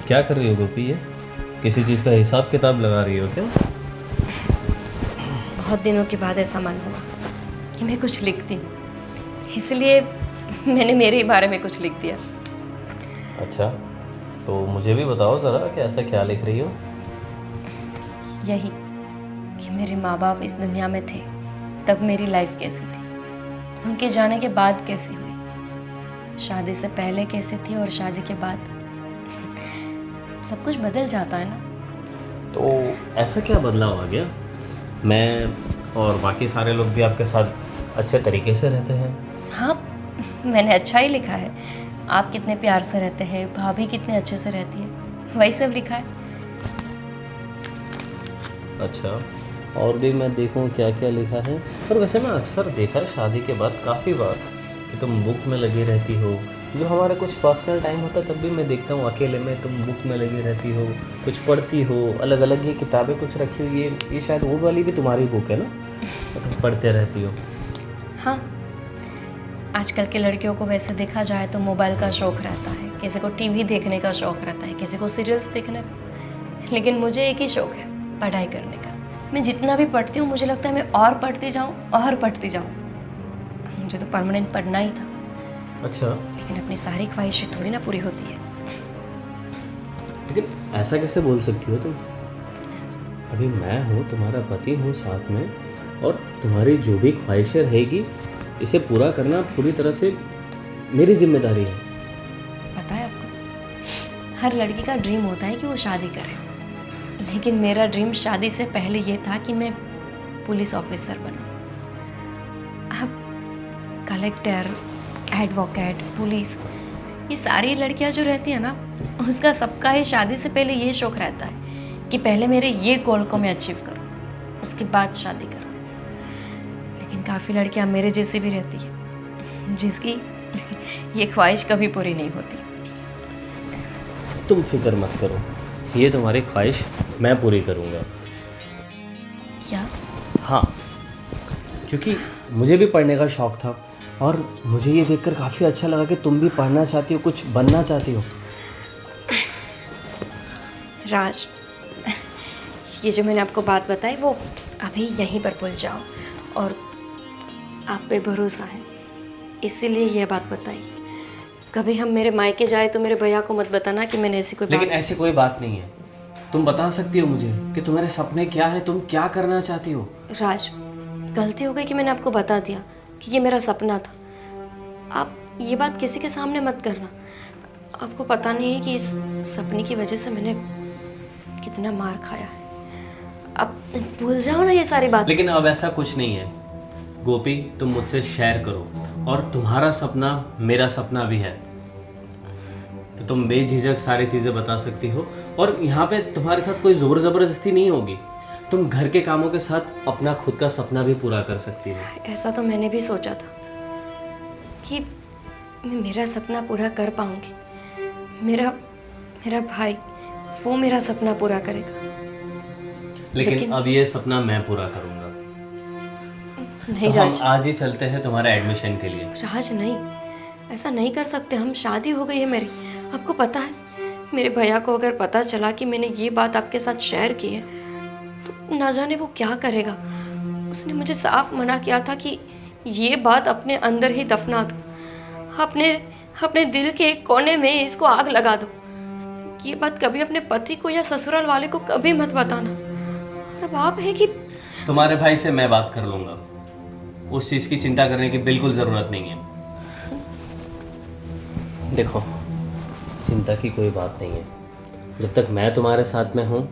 क्या कर रही हो गोपी? ये किसी चीज़ का हिसाब किताब लगा रही हो क्या? बहुत दिनों के बाद ऐसा मन हुआ कि मैं कुछ लिखती हूँ, इसलिए मैंने मेरे ही बारे में कुछ लिख दिया। अच्छा, तो मुझे भी बताओ ज़रा कि ऐसा क्या लिख रही हो? यही कि मेरे माँ बाप इस दुनिया में थे तब मेरी लाइफ कैसी थी, उनके जाने के बाद कैसी हुई, शादी से पहले कैसी थी और शादी के बाद। सब कुछ बदल जाता है ना। तो ऐसा क्या बदलाव आ गया? मैं और बाकी सारे लोग भी आपके साथ अच्छे तरीके से रहते हैं। हाँ, मैंने अच्छा ही लिखा है। आप कितने प्यार से रहते हैं, भाभी कितने अच्छे से रहती है, वही सब लिखा है। अच्छा, और भी मैं देखूं क्या क्या लिखा है। पर वैसे मैं अक्सर देखा है शादी के बाद काफ़ी बार कि तुम बुक में लगी रहती हो। जो हमारा कुछ पर्सनल टाइम होता है तब भी मैं देखता हूँ अकेले में तुम बुक में लगी रहती हो, कुछ पढ़ती हो, अलग अलग ये किताबें कुछ रखी हुई है। ये शायद वो वाली भी तुम्हारी बुक है ना, तो तुम पढ़ते रहती हो। हाँ, आजकल के लड़कियों को वैसे देखा जाए तो मोबाइल का शौक़ रहता है, किसी को टीवी देखने का शौक़ रहता है, किसी को सीरियल्स देखने का। लेकिन मुझे एक ही शौक़ है, पढ़ाई करने का। मैं जितना भी पढ़ती हूँ मुझे लगता है मैं और पढ़ती जाऊँ और पढ़ती जाऊँ। मुझे तो परमानेंट पढ़ना ही था। अच्छा, लेकिन अपनी सारी ख्वाहिशें थोड़ी ना पूरी होती है। लेकिन ऐसा कैसे बोल सकती हो तुम? अभी मैं हूँ, तुम्हारा पति हूँ साथ में, और तुम्हारी जो भी ख्वाहिशें रहेगी इसे पूरा करना पूरी तरह से मेरी जिम्मेदारी है। पता है आपको, हर लड़की का ड्रीम होता है कि वो शादी करे, लेकिन मेरा ड्रीम शादी से पहले ये था कि मैं पुलिस ऑफिसर बनूं। अब कलेक्टर, एडवोकेट, पुलिस, ये सारी लड़कियां जो रहती है ना, उसका सबका ही शादी से पहले ये शौक़ रहता है कि पहले मेरे ये गोल को मैं अचीव करूं, उसके बाद शादी करूं। लेकिन काफ़ी लड़कियां मेरे जैसी भी रहती है जिसकी ये ख्वाहिश कभी पूरी नहीं होती। तुम फिक्र मत करो, ये तुम्हारी ख्वाहिश मैं पूरी करूँगा। क्या? हाँ, क्योंकि मुझे भी पढ़ने का शौक़ था और मुझे ये देखकर काफ़ी अच्छा लगा कि तुम भी पढ़ना चाहती हो, कुछ बनना चाहती हो। राज, ये जो मैंने आपको बात बताई वो अभी यहीं पर भूल जाओ, और आप पे भरोसा है इसीलिए ये बात बताई। कभी हम मेरे मायके जाए तो मेरे भैया को मत बताना कि मैंने ऐसी कोई लेकिन ऐसी कोई बात नहीं है। तुम बता सकती हो मुझे कि तुम्हारे सपने क्या है, तुम क्या करना चाहती हो। राज, गलती हो गई कि मैंने आपको बता दिया कि ये मेरा सपना था। आप ये बात किसी के सामने मत करना। आपको पता नहीं है कि इस सपने की वजह से मैंने कितना मार खाया है। अब भूल जाओ ना ये सारी बात। लेकिन अब ऐसा कुछ नहीं है गोपी, तुम मुझसे शेयर करो, और तुम्हारा सपना मेरा सपना भी है, तो तुम बेझिझक सारी चीज़ें बता सकती हो। और यहाँ पे तुम्हारे साथ कोई ज़ोर ज़बरदस्ती नहीं होगी। तुम घर के कामों के साथ अपना खुद का सपना भी पूरा कर सकती हो। ऐसा तो मैंने भी सोचा था कि मैं मेरा सपना पूरा कर पाऊंगी। मेरा भाई वो मेरा सपना पूरा करेगा। लेकिन अब ये सपना मैं पूरा करूँगा। नहीं तो हम राज, आज ही चलते हैं तुम्हारे एडमिशन के लिए। राज नहीं, ऐसा नहीं कर सकते हम। शादी हो गई है मेरी, आपको पता है। मेरे भैया को अगर पता चला कि मैंने ये बात आपके साथ शेयर की है तो ना जाने वो क्या करेगा। उसने मुझे साफ मना किया था कि ये बात अपने अंदर ही दफना दो, अपने दिल के एक कोने में इसको आग लगा दो। ये बात कभी अपने पति को या ससुराल वाले को कभी मत बताना। और अब आप है कि तुम्हारे भाई से मैं बात कर लूँगा, उस चीज़ की चिंता करने की बिल्कुल ज़रूरत नहीं है। देखो, चिंता की कोई बात नहीं है। जब तक मैं तुम्हारे साथ में हूँ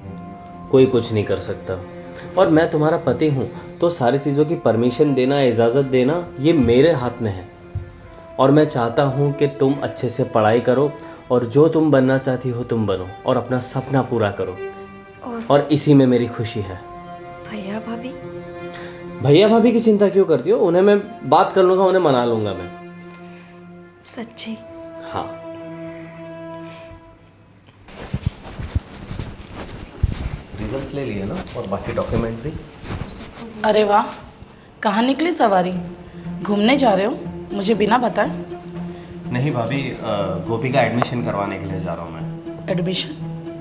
कोई कुछ नहीं कर सकता, और मैं तुम्हारा पति हूँ तो सारी चीज़ों की परमिशन देना, इजाज़त देना ये मेरे हाथ में है। और मैं चाहता हूँ कि तुम अच्छे से पढ़ाई करो और जो तुम बनना चाहती हो तुम बनो और अपना सपना पूरा करो, और इसी में मेरी खुशी है। भैया भाभी? भैया भाभी की चिंता क्यों करती हो? उन्हें मैं बात कर लूँगा, उन्हें मना लूँगा मैं। सच्ची? हाँ। रिजल्ट्स ले लिए ना, और बाकी डॉक्यूमेंट्स भी। अरे वाह, कहाँ निकली सवारी? घूमने जा रहे हो मुझे बिना बताए? नहीं भाभी, गोपी का एडमिशन करवाने के लिए जा रहा हूँ मैं। एडमिशन?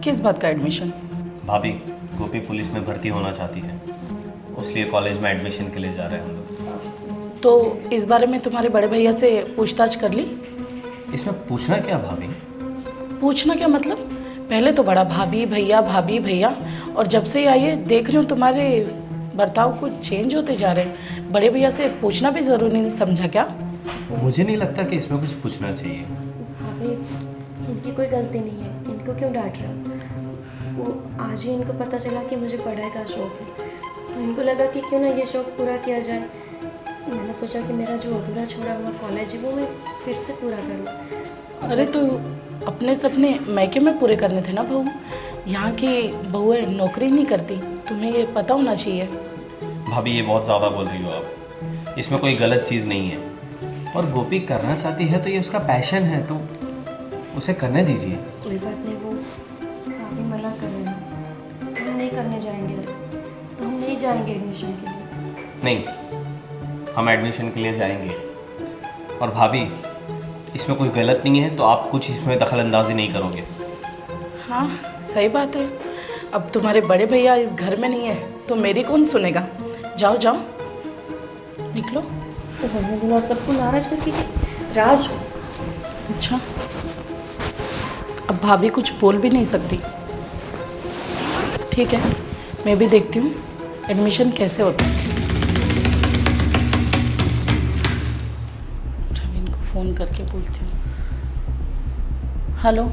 किस बात का एडमिशन? भाभी, गोपी पुलिस में भर्ती होना चाहती है, उसलिए कॉलेज में एडमिशन के लिए जा रहे हैं हम लोग। तो इस बारे में तुम्हारे बड़े भैया से पूछताछ कर ली? इसमें पूछना क्या भाभी? पूछना क्या मतलब? पहले तो बड़ा भाभी भैया, और जब से आई है देख रही हूँ तुम्हारे बर्ताव कुछ चेंज होते जा रहे हैं। बड़े भैया से पूछना भी ज़रूरी नहीं समझा क्या? मुझे नहीं लगता कि इसमें कुछ पूछना चाहिए। भाभी, इनकी कोई गलती नहीं है, इनको क्यों डांट रहे हो? वो आज ही इनको पता चला कि मुझे पढ़ाई का शौक है, तो इनको लगा कि क्यों ना ये शौक पूरा किया जाए। मैंने सोचा कि मेरा जो अधूरा छोड़ा हुआ कॉलेज है वो मैं फिर से पूरा करूँ। अरे तो अपने सपने मैके में पूरे करने थे ना बहू। यहाँ की बहुएं नौकरी नहीं करती, तुम्हें ये पता होना चाहिए। भाभी, ये बहुत ज़्यादा बोल रही हो आप। इसमें कोई गलत चीज़ नहीं है, और गोपी करना चाहती है तो ये उसका पैशन है, तो उसे करने दीजिए। कोई बात नहीं, वो काफ़ी मना कर रहे हैं, हम नहीं करने जाएंगे, तो हम नहीं जाएंगे एडमिशन के लिए। नहीं, हम एडमिशन के लिए जाएंगे। और भाभी, इसमें कोई गलत नहीं है, तो आप कुछ इसमें दखल अंदाजी नहीं करोगे। हाँ सही बात है। अब तुम्हारे बड़े भैया इस घर में नहीं है तो मेरी कौन सुनेगा? जाओ जाओ निकलो। तो हमने बोला सबको नाराज करके कि राज। अच्छा, अब भाभी कुछ बोल भी नहीं सकती। ठीक है, मैं भी देखती हूँ एडमिशन कैसे होता है। प्रवीण को फ़ोन करके बोलती हूँ। हेलो।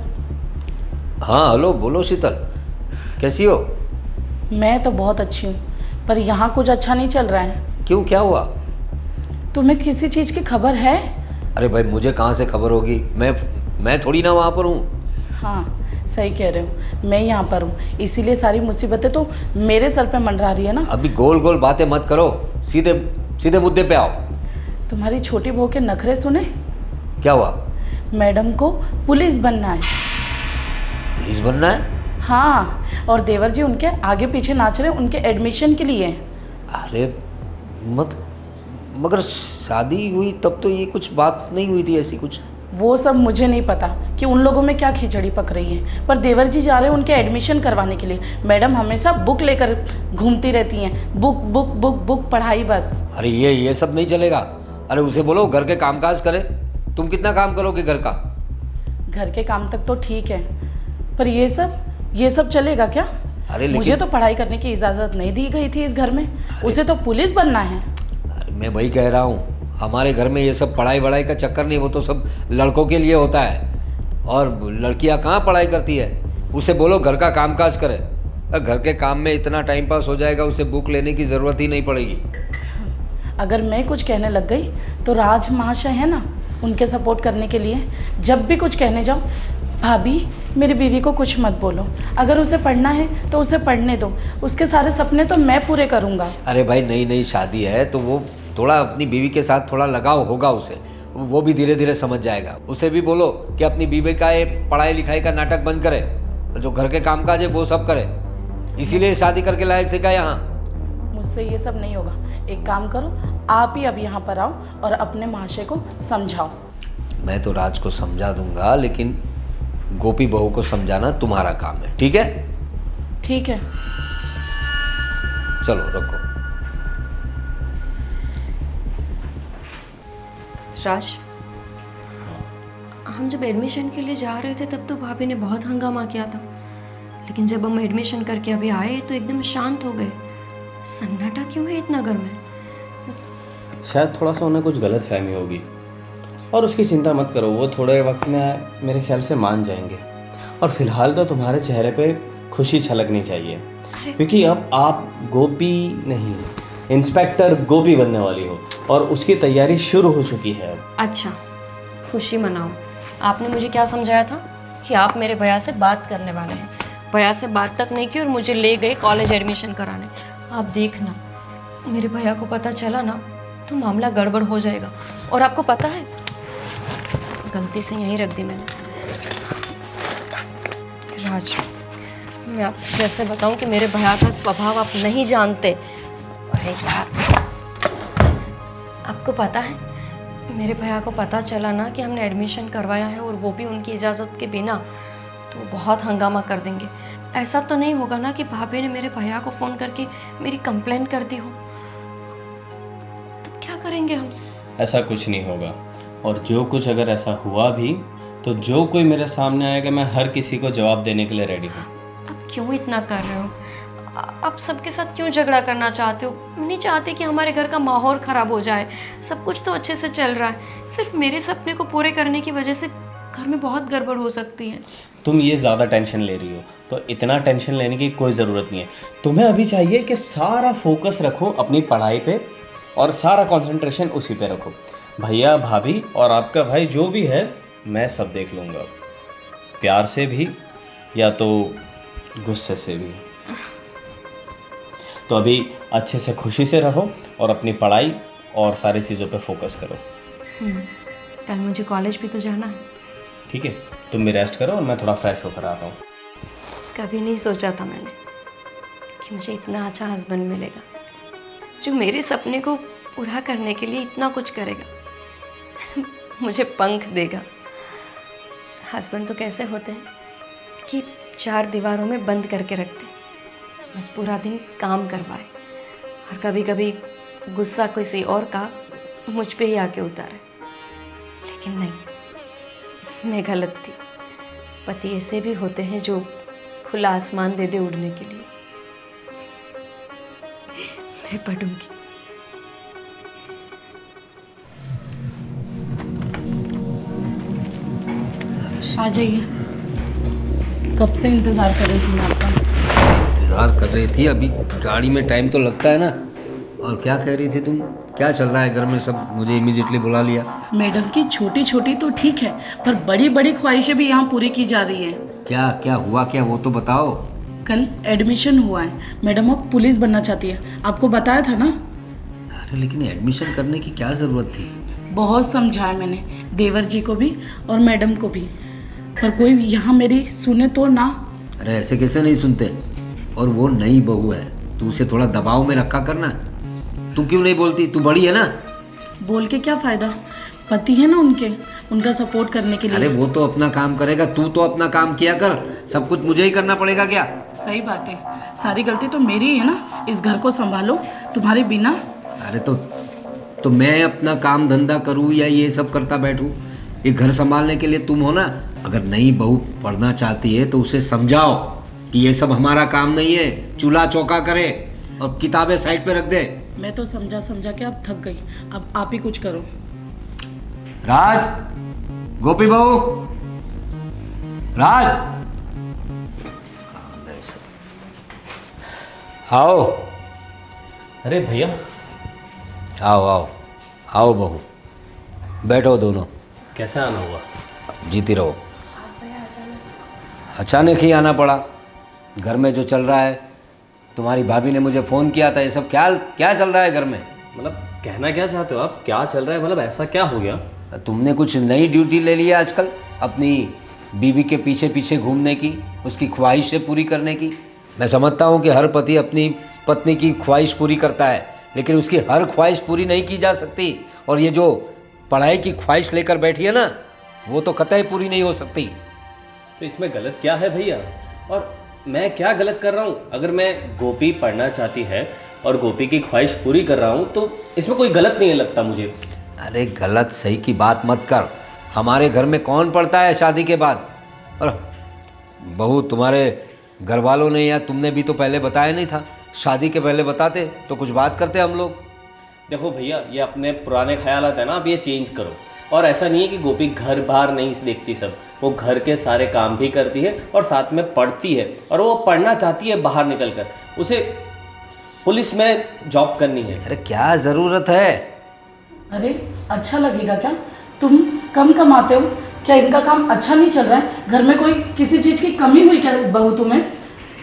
हाँ हेलो, बोलो शीतल, कैसी हो? मैं तो बहुत अच्छी हूँ, पर यहाँ कुछ अच्छा नहीं चल रहा है। क्यों, क्या हुआ? तुम्हें किसी चीज़ की खबर है? अरे भाई, मुझे कहाँ से खबर होगी? मैं थोड़ी ना वहाँ पर हूँ। हाँ सही कह रहे हो, मैं यहाँ पर हूँ, इसीलिए सारी मुसीबतें तो मेरे सर पे मंडरा रही है ना। अभी गोल गोल बातें मत करो, सीधे सीधे मुद्दे पे आओ। तुम्हारी छोटी बहू के नखरे सुने? क्या हुआ? मैडम को पुलिस बनना है। पुलिस बनना है? हाँ, और देवर जी उनके आगे पीछे नाच रहे उनके एडमिशन के लिए। अरे मगर शादी हुई तब तो ये कुछ बात नहीं हुई थी ऐसी कुछ। वो सब मुझे नहीं पता कि उन लोगों में क्या खिचड़ी पक रही है, पर देवर जी जा रहे हैं उनके एडमिशन करवाने के लिए। मैडम हमेशा बुक लेकर घूमती रहती हैं, बुक बुक बुक बुक पढ़ाई बस। अरे ये सब नहीं चलेगा। अरे उसे बोलो घर के कामकाज करे। तुम कितना काम करोगे घर का? घर के काम तक तो ठीक है, पर ये सब चलेगा क्या? अरे मुझे तो पढ़ाई करने की इजाज़त नहीं दी गई थी इस घर में, उसे तो पुलिस बनना है। अरे मैं वही कह रहा हूँ, हमारे घर में ये सब पढ़ाई वढ़ाई का चक्कर नहीं, वो तो सब लड़कों के लिए होता है, और लड़कियाँ कहाँ पढ़ाई करती है। उसे बोलो घर का कामकाज करे, और घर के काम में इतना टाइम पास हो जाएगा, उसे बुक लेने की ज़रूरत ही नहीं पड़ेगी। अगर मैं कुछ कहने लग गई तो राज महाशय है ना, उनके सपोर्ट करने के लिए जब भी कुछ कहने जाओ, भाभी मेरी बीवी को कुछ मत बोलो, अगर उसे पढ़ना है तो उसे पढ़ने दो, उसके सारे सपने तो मैं पूरे करूँगा। अरे भाई, नई नई शादी है तो वो थोड़ा अपनी बीवी के साथ थोड़ा लगाव होगा उसे, वो भी धीरे धीरे समझ जाएगा। उसे भी बोलो कि अपनी बीवी का ये पढ़ाई लिखाई का नाटक बंद करे, जो घर के कामकाज है वो सब करे। इसीलिए शादी करके लायक थे क्या यहाँ? मुझसे ये सब नहीं होगा। एक काम करो, आप ही अब यहाँ पर आओ और अपने महाशय को समझाओ। मैं तो राज को समझा दूंगा, लेकिन गोपी बहू को समझाना तुम्हारा काम है, ठीक है? ठीक है। चलो रखो। राज, हम जब एडमिशन के लिए जा रहे थे तब तो भाभी ने बहुत हंगामा किया था, लेकिन जब हम एडमिशन करके अभी आए तो एकदम शांत हो गए। सन्नाटा क्यों है इतना घर में? शायद थोड़ा सा उन्हें कुछ गलत फहमी होगी, और उसकी चिंता मत करो, वो थोड़े वक्त में मेरे ख्याल से मान जाएंगे। और फिलहाल तो तुम्हारे चेहरे पे खुशी छलकनी चाहिए, क्योंकि अब आप गोपी नहीं, इंस्पेक्टर गोपी बनने वाली हो, और उसकी तैयारी शुरू हो चुकी है अब। अच्छा, खुशी मनाओ। आपने मुझे क्या समझाया था कि आप मेरे भैया से बात करने वाले हैं? भैया से बात तक नहीं की और मुझे ले गए कॉलेज एडमिशन कराने। आप देखना, मेरे भैया को पता चला ना तो मामला गड़बड़ हो जाएगा। और आपको पता है, गलती से यहीं रख दी मैंने। राज, मैं आपको कैसे बताऊं कि मेरे भैया का स्वभाव आप नहीं जानते। अरे यार, आपको पता है, मेरे भैया को पता चला ना कि हमने एडमिशन करवाया है और वो भी उनकी इजाज़त के बिना, तो बहुत हंगामा कर देंगे। ऐसा तो नहीं होगा ना कि भाभी ने मेरे भैया को फ़ोन करके मेरी कंप्लेंट कर दी हो? तो क्या करेंगे हम? ऐसा कुछ नहीं होगा, और जो कुछ अगर ऐसा हुआ भी तो जो कोई मेरे सामने आएगा मैं हर किसी को जवाब देने के लिए रेडी हूँ। अब क्यों इतना कर रहे हो? आप सबके साथ क्यों झगड़ा करना चाहते हो? मैं नहीं चाहती कि हमारे घर का माहौल ख़राब हो जाए। सब कुछ तो अच्छे से चल रहा है, सिर्फ मेरे सपने को पूरे करने की वजह से घर में बहुत गड़बड़ हो सकती है। तुम ये ज़्यादा टेंशन ले रही हो, तो इतना टेंशन लेने की कोई ज़रूरत नहीं है। तुम्हें अभी चाहिए कि सारा फोकस रखो अपनी पढ़ाई पे और सारा कंसंट्रेशन उसी पे रखो। भैया भाभी और आपका भाई जो भी है मैं सब देख लूँगा, प्यार से भी या तो गुस्से से भी। तो अभी अच्छे से खुशी से रहो और अपनी पढ़ाई और सारी चीज़ों पे फोकस करो। कल मुझे कॉलेज भी तो जाना है। ठीक है, तुम भी रेस्ट करो और मैं थोड़ा फ्रेश होकर आता हूँ। कभी नहीं सोचा था मैंने कि मुझे इतना अच्छा हस्बैंड मिलेगा जो मेरे सपने को पूरा करने के लिए इतना कुछ करेगा। मुझे पंख देगा। हस्बैंड तो कैसे होते हैं कि 4 दीवारों में बंद करके रखते हैं, बस पूरा दिन काम करवाए, और कभी कभी गुस्सा किसी और का मुझ पे ही आके उतारे। लेकिन नहीं, मैं गलत थी। पति ऐसे भी होते हैं जो खुला आसमान दे दे उड़ने के लिए। मैं पढ़ूंगी। आ जाइए, कब से इंतज़ार कर रही थी मैं आपका। इंतज़ार कर रही थी? अभी गाड़ी में टाइम तो लगता है ना। और क्या कह रही थी तुम? क्या चल रहा है घर में सब? मुझे इमीडिएटली बुला लिया। मैडम की छोटी छोटी तो ठीक है, पर बड़ी बड़ी ख्वाहिशें भी यहाँ पूरी की जा रही है। क्या क्या हुआ, क्या वो तो बताओ। कल एडमिशन हुआ है, मैडम अब पुलिस बनना चाहती है, आपको बताया था ना। अरे लेकिन एडमिशन करने की क्या ज़रूरत थी? बहुत समझाया मैंने देवर जी को भी और मैडम को भी, पर कोई यहाँ मेरी सुने तो ना। अरे ऐसे कैसे नहीं सुनते? और वो नई बहू है, तू उसे थोड़ा दबाव में रखा करना। तू क्यों नहीं बोलती? तू बड़ी है ना। बोल के क्या फ़ायदा, पति है ना उनके, उनका सपोर्ट करने के लिए। अरे वो तो अपना काम करेगा, तू तो अपना काम किया कर। सब कुछ मुझे ही करना पड़ेगा क्या? सही बात है, सारी गलती तो मेरी ही है ना। इस घर को संभालो तुम्हारे बिना। अरे तो मैं अपना काम धंधा करूँ या ये सब करता बैठूँ? ये घर संभालने के लिए तुम हो ना। अगर नई बहू पढ़ना चाहती है तो उसे समझाओ कि ये सब हमारा काम नहीं है, चूल्हा चौका करे और किताबें साइड पे रख दे। मैं तो समझा समझा के अब थक गई, अब आप ही कुछ करो। राज, गोपी बहू, राज, कहाँ गए सब? आओ अरे भैया, आओ आओ आओ बहू, बैठो दोनों। कैसे आना हुआ? जीती रहो। अचानक ही आना पड़ा। घर में जो चल रहा है, तुम्हारी भाभी ने मुझे फ़ोन किया था, ये सब क्या क्या चल रहा है घर में? मतलब कहना क्या चाहते हो आप? क्या चल रहा है? मतलब ऐसा क्या हो गया? तुमने कुछ नई ड्यूटी ले ली है आजकल, अपनी बीवी के पीछे पीछे घूमने की, उसकी ख्वाहिशें पूरी करने की। मैं समझता हूँ कि हर पति अपनी पत्नी की ख्वाहिश पूरी करता है, लेकिन उसकी हर ख्वाहिश पूरी नहीं की जा सकती। और ये जो पढ़ाई की ख्वाहिश लेकर बैठी है ना, वो तो कतई पूरी नहीं हो सकती। तो इसमें गलत क्या है भैया? और मैं क्या गलत कर रहा हूँ? अगर मैं गोपी पढ़ना चाहती है और गोपी की ख्वाहिश पूरी कर रहा हूँ तो इसमें कोई गलत नहीं है लगता मुझे। अरे गलत सही की बात मत कर। हमारे घर में कौन पढ़ता है शादी के बाद? और बहू, तुम्हारे घर वालों ने या तुमने भी तो पहले बताया नहीं था। शादी के पहले बताते तो कुछ बात करते हम लोग। देखो भैया, ये अपने पुराने ख्यालात है ना, आप ये चेंज करो। और ऐसा नहीं है कि गोपी घर बाहर नहीं देखती, सब वो घर के सारे काम भी करती है और साथ में पढ़ती है। और वो पढ़ना चाहती है बाहर निकल कर, उसे पुलिस में जॉब करनी है। अरे क्या ज़रूरत है? अरे अच्छा लगेगा क्या? तुम कम कमाते हो, क्या इनका काम अच्छा नहीं चल रहा है? घर में कोई किसी चीज़ की कमी हुई क्या बहू तुम्हें?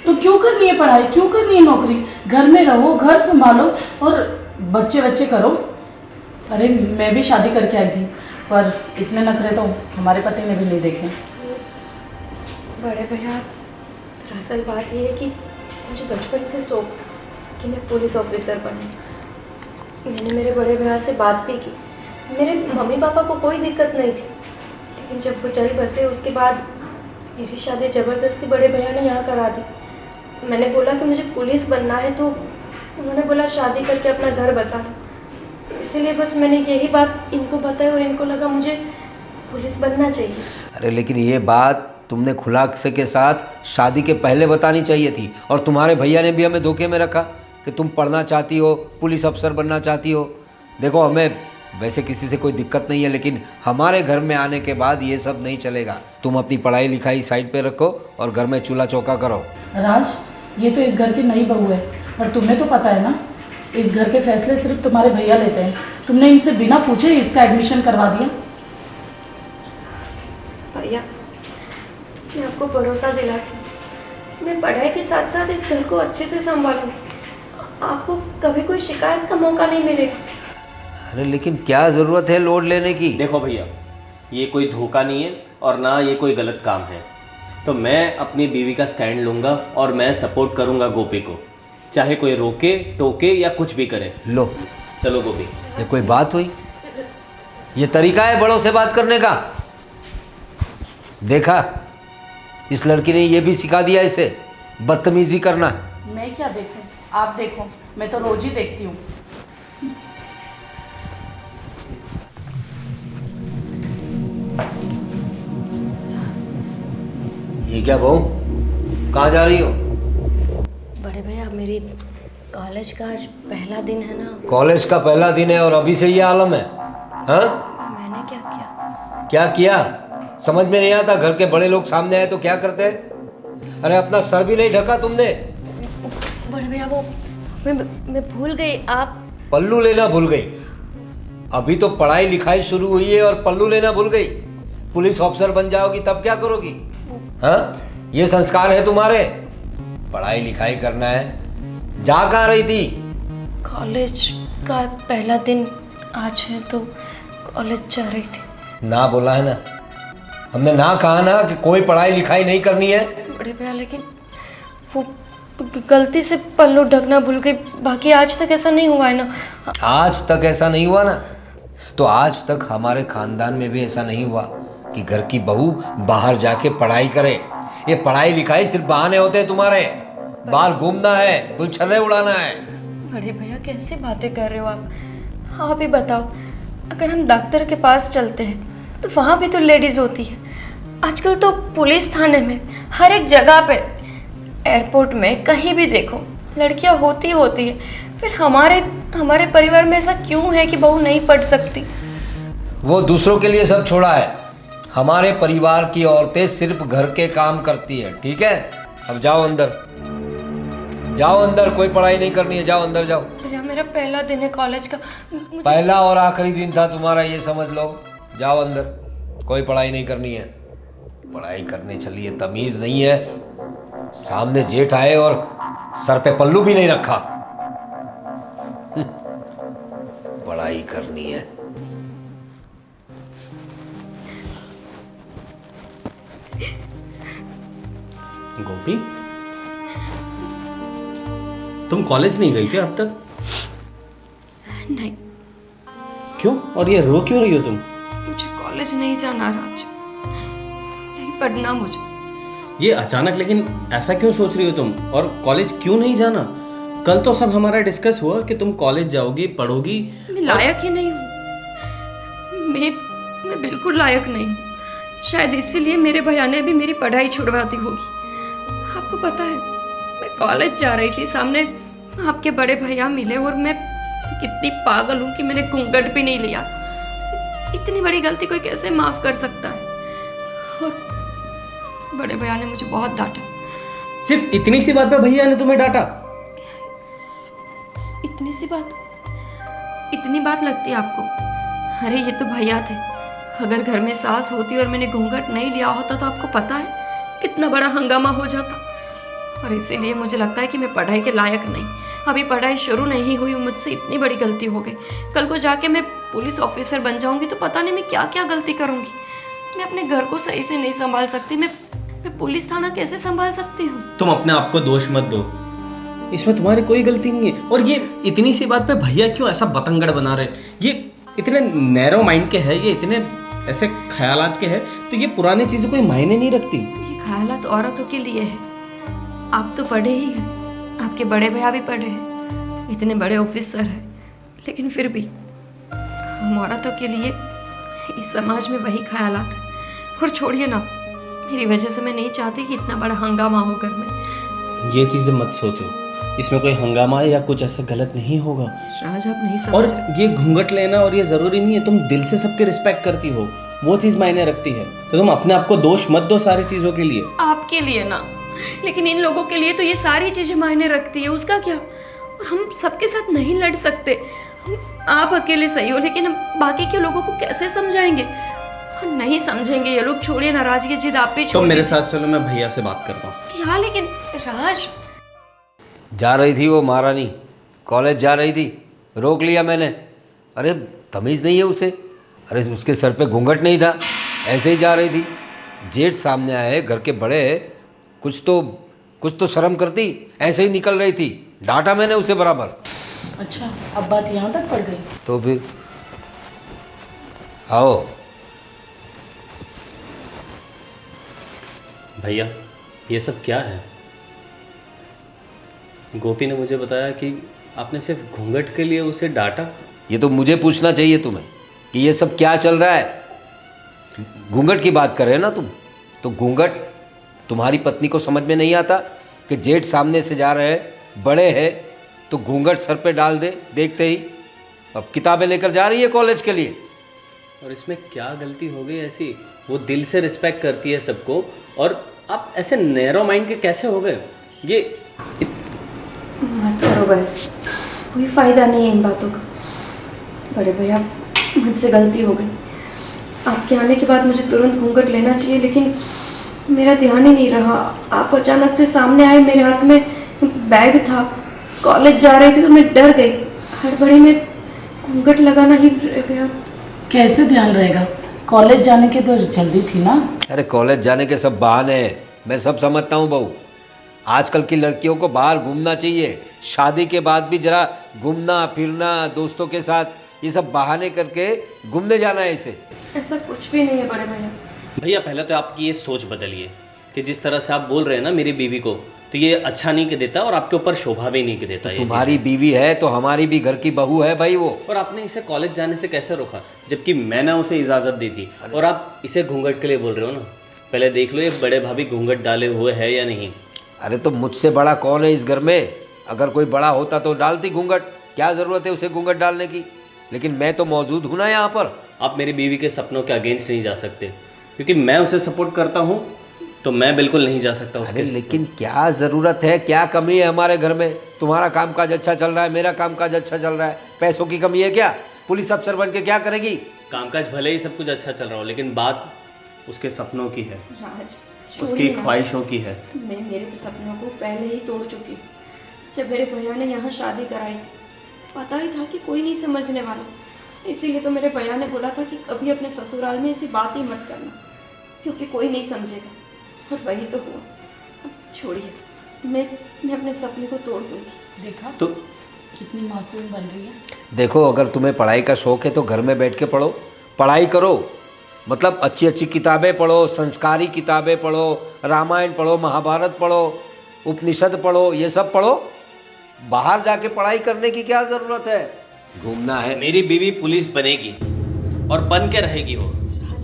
तो क्यों करनी है पढ़ाई, क्यों करनी है नौकरी? घर में रहो, घर संभालो और बच्चे बच्चे करो। अरे मैं भी शादी करके आई थी, पर इतने नखरे तो हमारे पति ने भी नहीं देखे। बड़े भैया, दरअसल बात ये है कि मुझे बचपन से शौक था कि मैं पुलिस ऑफिसर बनूं। मैंने मेरे बड़े भैया से बात भी की। मेरे मम्मी पापा को कोई दिक्कत नहीं थी, लेकिन जब वो चल बसे उसके बाद मेरी शादी ज़बरदस्ती बड़े भैया ने यहाँ करा दी। मैंने बोला कि मुझे पुलिस बनना है तो उन्होंने बोला शादी करके अपना घर बसा लो। इसीलिए बस मैंने यही बात इनको बताई और इनको लगा मुझे पुलिस बनना चाहिए। अरे लेकिन ये बात तुमने खुलासे के साथ शादी के पहले बतानी चाहिए थी। और तुम्हारे भैया ने भी हमें धोखे में रखा कि तुम पढ़ना चाहती हो, पुलिस अफसर बनना चाहती हो। देखो हमें वैसे किसी से कोई दिक्कत नहीं है, लेकिन हमारे घर में आने के बाद ये सब नहीं चलेगा। तुम अपनी पढ़ाई लिखाई साइड पे रखो और घर में चूल्हा चौका करो। राज, ये तो इस घर की नई बहू है और तुम्हें तो पता है ना, इस घर के फैसले सिर्फ तुम्हारे भैया लेते हैं। तुमने इनसे बिना पूछे इसका एडमिशन करवा दिया। भैया, मैं आपको भरोसा दिलाती हूँ, मैं पढ़ाई के साथ साथ इस घर को अच्छे से संभालूंगी। आपको कभी कोई शिकायत का मौका नहीं मिलेगा। अरे लेकिन क्या ज़रूरत है लोड लेने की? देखो भैया, ये कोई धोखा नहीं है और ना ये कोई गलत काम है। तो मैं अपनी बीवी का स्टैंड लूँगा और मैं सपोर्ट करूँगा गोपी को, चाहे कोई रोके टोके या कुछ भी करे। लो, चलो गोपी। ये कोई बात हुई? ये तरीका है बड़ों से बात करने का? देखा, इस लड़की ने ये भी सिखा दिया इसे बदतमीजी करना। मैं क्या देखूं, आप देखो, मैं तो रोज ही देखती हूँ। ये क्या बहू, कहाँ जा रही हो? बड़े भैया, मेरी कॉलेज का आज पहला दिन है ना। कॉलेज का पहला दिन है और अभी से ये आलम है? हाँ, मैंने क्या किया? क्या किया समझ में नहीं आता। घर के बड़े लोग सामने आए तो क्या करते हैं? अरे अपना सर भी नहीं ढका तुमने। बड़े भैया, वो मैं भूल गई। आप पल्लू लेना भूल गई? अभी तो पढ़ाई लिखाई शुरू हुई है और पल्लू लेना भूल गई? पुलिस ऑफिसर बन जाओगी तब क्या करोगी? हाँ, ये संस्कार है तुम्हारे? पढ़ाई लिखाई करना है। जा कहाँ रही थी? कॉलेज का पहला दिन आज है तो कॉलेज जा रही थी। ना बोला है ना, हमने ना कहा ना कि कोई पढ़ाई लिखाई नहीं करनी है। बड़े भैया, लेकिन वो गलती से पल्लू ढकना भूल गई। बाकी आज तक ऐसा नहीं हुआ है ना। आज तक ऐसा नहीं हुआ ना, तो आज तक हमारे खानदान में भी ऐसा नहीं हुआ कि घर की बहू बाहर जाके पढ़ाई करे। ये पढ़ाई लिखाई सिर्फ बहाने होते हैं तुम्हारे। बाहर घूमना है, गुलछर्रे उड़ाना है। बड़े भैया, कैसे बातें कर रहे हो आप? आप ही बताओ, अगर हम डॉक्टर के पास चलते हैं तो वहाँ भी तो लेडीज़ होती है। आजकल तो पुलिस थाने में, हर एक जगह पे, एयरपोर्ट में, कहीं भी देखो लड़कियाँ होती है। फिर हमारे परिवार में ऐसा क्यों है कि बहू नहीं पढ़ सकती? वो दूसरों के लिए सब छोड़ा है। हमारे परिवार की औरतें सिर्फ घर के काम करती है, ठीक है? अब जाओ अंदर, जाओ अंदर, कोई पढ़ाई नहीं करनी है। जाओ अंदर जाओ। भैया, मेरा पहला दिन है कॉलेज का। पहला और आखिरी दिन था तुम्हारा, ये समझ लो। जाओ अंदर, कोई पढ़ाई नहीं करनी है। पढ़ाई करने चलिए, तमीज नहीं है। सामने जेठ आए और सर पे पल्लू भी नहीं रखा। पढ़ाई करनी है। गोपी, तुम कॉलेज नहीं गई क्या अब तक? नहीं, क्यों? और ये रो क्यों रही हो तुम? मुझे कॉलेज नहीं जाना राज, नहीं पढ़ना मुझे। ये अचानक लेकिन ऐसा क्यों सोच रही हो तुम? और कॉलेज क्यों नहीं जाना? कल तो सब हमारा डिस्कस हुआ कि तुम कॉलेज जाओगी, पढ़ोगी। मैं लायक ही नहीं हूँ। मैं बिल्कुल लायक नहीं हूँ। शायद इसीलिए मेरे भैया ने भी मेरी पढ़ाई छुड़वा दी होगी। आपको पता है, मैं कॉलेज जा रही थी, सामने आपके बड़े भैया मिले और मैं कितनी पागल हूँ कि मैंने घूंघट भी नहीं लिया। इतनी बड़ी गलती कोई कैसे माफ कर सकता है? और बड़े भैया ने मुझे बहुत डांटा। सिर्फ इतनी सी बात पे भैया ने तुम्हें डांटा? इतनी सी बात? इतनी बात लगती है आपको? अरे ये तो भैया थे। अगर घर में सास होती और मैंने घूंघट नहीं लिया होता तो आपको पता है कितना बड़ा हंगामा हो जाता। और इसीलिए मुझे लगता है कि मैं पढ़ाई के लायक नहीं। अभी पढ़ाई शुरू नहीं हुई, मुझसे इतनी बड़ी गलती हो गई। कल को जाके मैं पुलिस ऑफिसर बन जाऊंगी तो पता नहीं मैं क्या क्या गलती करूंगी। मैं अपने घर को सही से नहीं संभाल सकती। मैं पुलिस थाना कैसे संभाल सकती हूँ? तुम अपने आप को दोष मत दो, इसमें तुम्हारी कोई गलती नहीं है। और ये इतनी सी बात पे भैया क्यों ऐसा बतंगड़ बना रहे? ये इतने नैरो माइंड के हैं, ये इतने ऐसे ख्यालात के हैं, तो ये पुरानी चीज़ें कोई मायने नहीं रखती। ये ख्यालात औरतों के लिए है। आप तो पढ़े ही हैं, आपके बड़े भैया भी पढ़े हैं, इतने बड़े ऑफिसर हैं, लेकिन फिर भी हम औरतों के लिए इस समाज में वही ख्यालात हैं। और छोड़िए ना, मेरी वजह से मैं नहीं चाहती कि इतना बड़ा हंगामा हो घर में। ये चीज़ें मत सोचो, इसमें कोई हंगामा या कुछ ऐसा गलत नहीं होगा। राज, आप नहीं और समझ रहे। ये घूंघट लेना और ये ज़रूरी नहीं है तुम दिल से सबके रिस्पेक्ट करती हो, वो चीज़ मायने रखती है। तो तुम अपने आप को दोष मत दो सारी चीज़ों के लिए। आपके लिए ना, लेकिन इन लोगों के लिए तो ये सारी चीजें मायने रखती है। उसका क्या? और हम सबके साथ नहीं लड़ सकते। आप अकेले सही हो, लेकिन हम बाकी के लोगों को कैसे समझाएंगे? और नहीं समझेंगे ये लोग। छोड़िए ना राज, ये जिद आप पे तो छोड़ मेरे दीजिए। साथ चलो, मैं भैया से बात करता हूँ। क्या? लेकिन राज, जा रही थी वो महारानी, कॉलेज जा रही थी, रोक लिया मैंने। अरे तमीज़ नहीं है उसे, अरे उसके सर पे घूंघट नहीं था, ऐसे ही जा रही थी। जेठ सामने आए, घर के बड़े, कुछ तो शर्म करती, ऐसे ही निकल रही थी। डांटा मैंने उसे बराबर। अच्छा, अब बात यहाँ तक पड़ गई। तो फिर आओ। भैया, ये सब क्या है? गोपी ने मुझे बताया कि आपने सिर्फ घूंघट के लिए उसे डांटा। ये तो मुझे पूछना चाहिए तुम्हें कि ये सब क्या चल रहा है। घूंघट की बात कर रहे हैं ना तुम, तो घूंघट तुम्हारी पत्नी को समझ में नहीं आता कि जेठ सामने से जा रहे हैं, बड़े हैं, तो घूंघट सर पे डाल दे देखते ही। अब किताबें लेकर जा रही है कॉलेज के लिए। और इसमें क्या गलती हो गई ऐसी? वो दिल से रिस्पेक्ट करती है सबको, और आप ऐसे नैरो माइंड के कैसे हो गए? ये मत करो बहस, कोई फायदा नहीं है इन बातों का। बड़े भैया, मुझसे गलती हो गई। आपके आने के बाद मुझे तुरंत घूंघट लेना चाहिए, लेकिन मेरा ध्यान ही नहीं रहा। आप अचानक से सामने आए, मेरे हाथ में बैग था, कॉलेज जा रही थी तो मैं डर गई। हड़बड़ी में घूंघट लगाना ही रह गया। कैसे ध्यान रहेगा? कॉलेज जाने की तो जल्दी थी ना। अरे कॉलेज जाने के सब बहाने हैं, मैं सब समझता हूँ बहू। आजकल की लड़कियों को बाहर घूमना चाहिए, शादी के बाद भी जरा घूमना फिरना, दोस्तों के साथ, ये सब बहाने करके घूमने जाना है इसे। ऐसा कुछ भी नहीं है बड़े भैया। भैया, पहले तो आपकी ये सोच बदलिए कि जिस तरह से आप बोल रहे हैं ना मेरी बीवी को, तो ये अच्छा नहीं कि देता और आपके ऊपर शोभा भी नहीं कि देता। ये तुम्हारी बीवी है तो हमारी भी घर की बहू है भाई वो। और आपने इसे कॉलेज जाने से कैसे रोका, जबकि मैंने उसे इजाज़त दी थी? और आप इसे घूंघट के लिए बोल रहे हो ना? पहले देख लो ये बड़े भाभी घूंघट डाले हुए है या नहीं। अरे तो मुझसे बड़ा कौन है इस घर में? अगर कोई बड़ा होता तो डालती घूंघट, क्या ज़रूरत है उसे घूंघट डालने की? लेकिन मैं तो मौजूद हूँ ना यहाँ पर। आप मेरी बीवी के सपनों के अगेंस्ट नहीं जा सकते, क्योंकि मैं उसे सपोर्ट करता हूँ, तो मैं बिल्कुल नहीं जा सकता उसके। अरे लेकिन क्या ज़रूरत है, क्या कमी है हमारे घर में? तुम्हारा कामकाज अच्छा चल रहा है, मेरा कामकाज अच्छा चल रहा है, पैसों की कमी है क्या? पुलिस अफसर बन के क्या करेगी? कामकाज भले ही सब कुछ अच्छा चल रहा हो, लेकिन बात उसके सपनों की है, राज, उसकी छोड़िए ना। ख्वाहिशों की है। मैं मेरे सपनों को पहले ही तोड़ चुकी हूँ। जब मेरे भैया ने यहाँ शादी कराई थी, पता ही था कि कोई नहीं समझने वाला। इसीलिए तो मेरे भैया ने बोला था कि कभी अपने ससुराल में ऐसी बात ही मत करना, क्योंकि कोई नहीं समझेगा। और वही तो हुआ। अब छोड़िए, मैं अपने सपने को तोड़ दूँगी। देखा तो कितनी मासूम बन रही है। देखो, अगर तुम्हें पढ़ाई का शौक़ है तो घर में बैठ के पढ़ो, पढ़ाई करो, मतलब अच्छी अच्छी किताबें पढ़ो, संस्कारी किताबें पढ़ो, रामायण पढ़ो, महाभारत पढ़ो, उपनिषद पढ़ो, ये सब पढ़ो। बाहर जाके पढ़ाई करने की क्या ज़रूरत है? घूमना है। मेरी बीवी पुलिस बनेगी और बन के रहेगी वो।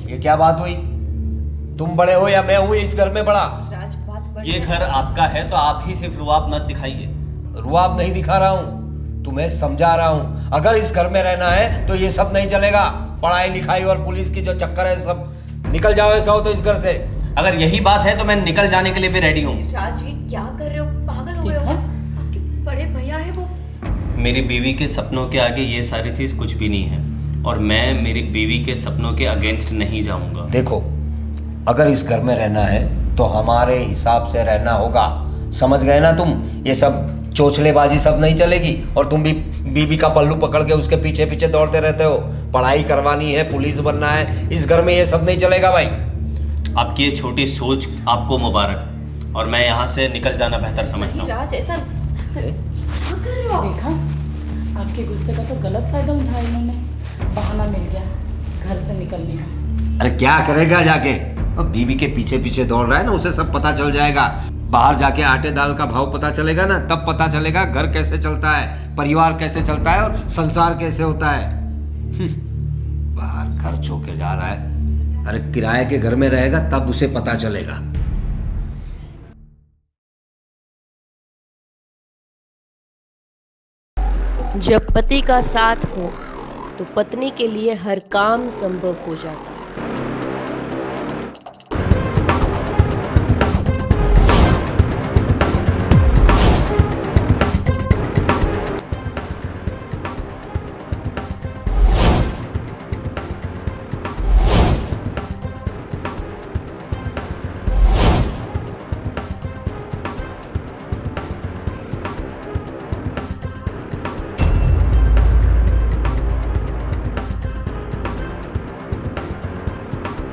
ये क्या बात हुई? तुम बड़े हो या मैं हूँ इस घर में बड़ा? राज, बात बढ़ ये घर आपका है तो आप ही सिर्फ रुआब मत दिखाइए। रुआब नहीं दिखा रहा हूँ, तुम्हें समझा रहा हूँ। अगर इस घर में रहना है तो ये सब नहीं चलेगा। पढ़ाई लिखाई और पुलिस की जो चक्कर है, सब निकल जाओ ऐसा हो तो इस घर से। अगर यही बात है तो मैं निकल जाने के लिए भी रेडी हूँ। राज, ये क्या कर रहे हो? पागल हो गए हो? आपके बड़े भैया है वो। मेरी बीवी के सपनों के आगे ये सारी चीज़ कुछ भी नहीं है, और मैं मेरी बीवी के सपनों के अगेंस्ट नहीं जाऊंगा। देखो, अगर इस घर में रहना है तो हमारे हिसाब से रहना होगा, समझ गए ना तुम? ये सब चोचलेबाजी सब नहीं चलेगी। और तुम भी बीवी का पल्लू पकड़ के उसके पीछे पीछे दौड़ते रहते हो। पढ़ाई करवानी है, पुलिस बनना है, इस घर में ये सब नहीं चलेगा भाई। आपकी ये छोटी सोच आपको मुबारक, और मैं यहाँ से निकल जाना बेहतर समझता हूँ। राज, ऐसा क्या कर रहे हो आप? देखा, आपके गुस्से का तो गलत फायदा उठाया इन्होंने। बहाना मिल गया घर से निकलने का। अरे क्या करेगा जाके? अब बीवी के पीछे पीछे दौड़ रहा है ना, उसे सब पता चल जाएगा। बाहर जाके आटे दाल का भाव पता चलेगा ना, तब पता चलेगा घर कैसे चलता है, परिवार कैसे चलता है और संसार कैसे होता है। बाहर घर छोड़ के जा रहा है, अरे किराए के घर में रहेगा तब उसे पता चलेगा। जब पति का साथ हो तो पत्नी के लिए हर काम संभव हो जाता है।